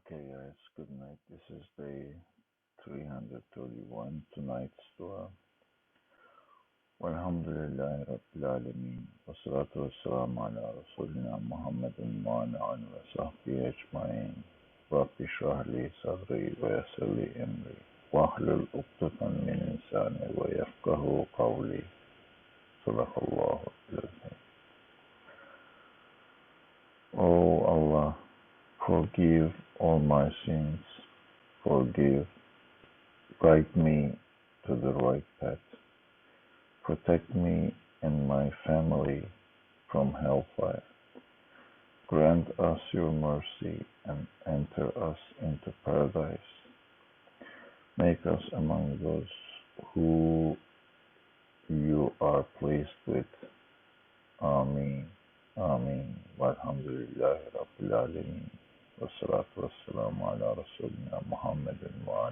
Okay, guys, good night. This is day 331. Tonight's dua. Walhamdulillahi Rabbil Alameen. Wassalatu wassalamu ala Rasulina Muhammadin wa ala alihi wa sahbihi ajma'in. Rabbi shrah li sadri wa yassir li amri. Wahlul uqdatan min lisani wa yafqahu qawli. Sadaqallahu al-azim. Oh Allah, forgive all my sins. Forgive. Guide me to the right path. Protect me and my family from hellfire. Grant us your mercy and enter us into paradise. Make us among those who you are pleased with. Ameen. Ameen. Walhamdulillahi Rabbil Alameen. Wassalatu wassalamu ala Rasulina Muhammadin wa